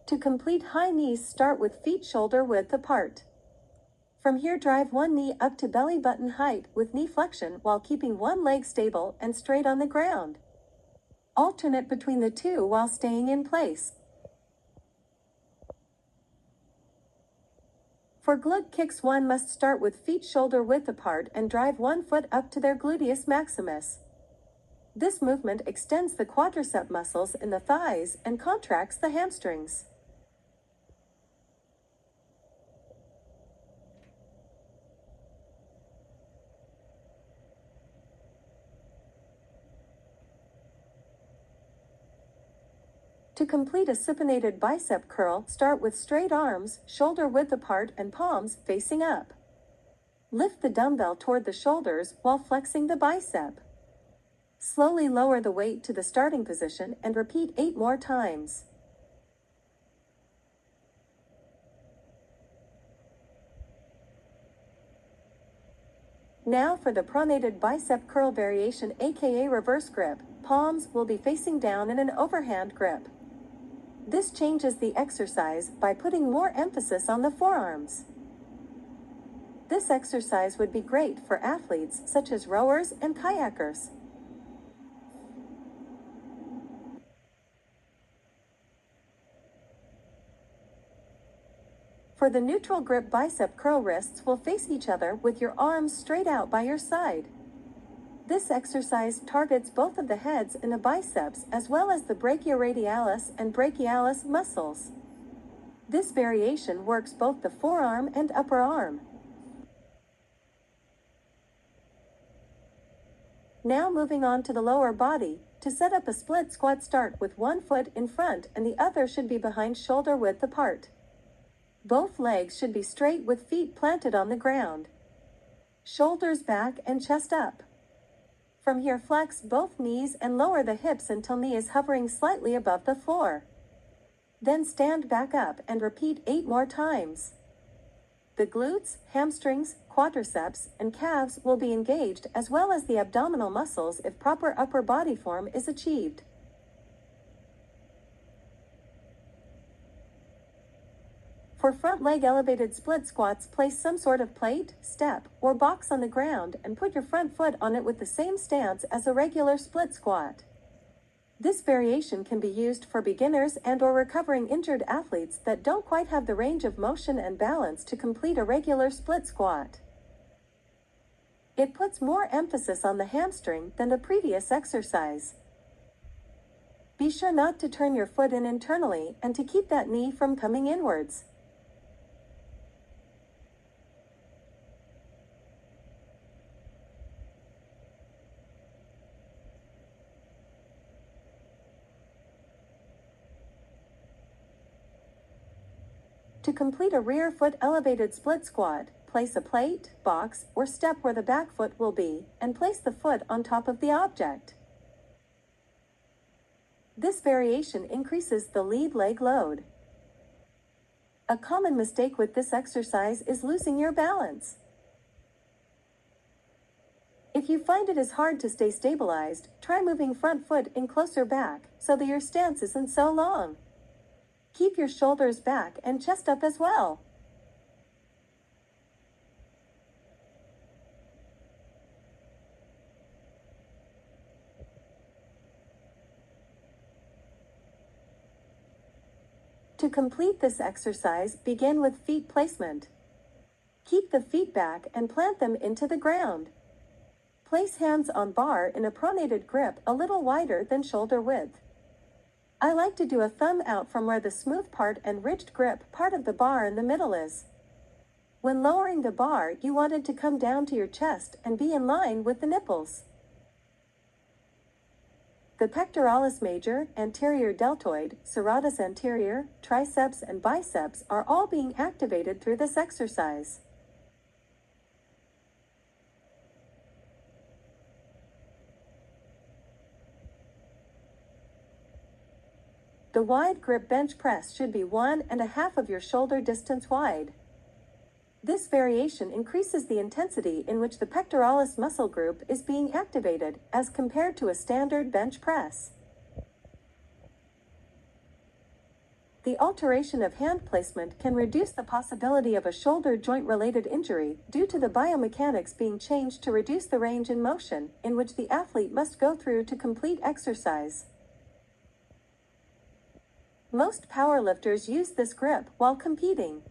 To complete high knees, start with feet shoulder width apart. From here, drive one knee up to belly button height with knee flexion while keeping one leg stable and straight on the ground. Alternate between the two while staying in place. For glute kicks, one must start with feet shoulder width apart and drive one foot up to their gluteus maximus. This movement extends the quadricep muscles in the thighs and contracts the hamstrings. To complete a supinated bicep curl, start with straight arms, shoulder width apart and palms facing up. Lift the dumbbell toward the shoulders while flexing the bicep. Slowly lower the weight to the starting position and repeat 8 more times. Now for the pronated bicep curl variation, aka reverse grip. Palms will be facing down in an overhand grip. This changes the exercise by putting more emphasis on the forearms. This exercise would be great for athletes such as rowers and kayakers. For the neutral grip bicep curl, wrists will face each other with your arms straight out by your side. This exercise targets both of the heads in the biceps as well as the brachioradialis and brachialis muscles. This variation works both the forearm and upper arm. Now moving on to the lower body. To set up a split squat, start with one foot in front and the other should be behind, shoulder width apart. Both legs should be straight with feet planted on the ground. Shoulders back and chest up. From here, flex both knees and lower the hips until knee is hovering slightly above the floor. Then stand back up and repeat 8 more times. The glutes, hamstrings, quadriceps, and calves will be engaged as well as the abdominal muscles if proper upper body form is achieved. For front leg elevated split squats, place some sort of plate, step, or box on the ground and put your front foot on it with the same stance as a regular split squat. This variation can be used for beginners and/or recovering injured athletes that don't quite have the range of motion and balance to complete a regular split squat. It puts more emphasis on the hamstring than the previous exercise. Be sure not to turn your foot in internally and to keep that knee from coming inwards. To complete a rear foot elevated split squat, place a plate, box, or step where the back foot will be, and place the foot on top of the object. This variation increases the lead leg load. A common mistake with this exercise is losing your balance. If you find it is hard to stay stabilized, try moving front foot in closer back so that your stance isn't so long. Keep your shoulders back and chest up as well. To complete this exercise, begin with feet placement. Keep the feet back and plant them into the ground. Place hands on bar in a pronated grip a little wider than shoulder width. I like to do a thumb out from where the smooth part and ridged grip part of the bar in the middle is. When lowering the bar, you want it to come down to your chest and be in line with the nipples. The pectoralis major, anterior deltoid, serratus anterior, triceps, and biceps are all being activated through this exercise. The wide grip bench press should be 1.5 of your shoulder distance wide. This variation increases the intensity in which the pectoralis muscle group is being activated as compared to a standard bench press. The alteration of hand placement can reduce the possibility of a shoulder joint-related injury due to the biomechanics being changed to reduce the range in motion in which the athlete must go through to complete exercise. Most powerlifters use this grip while competing.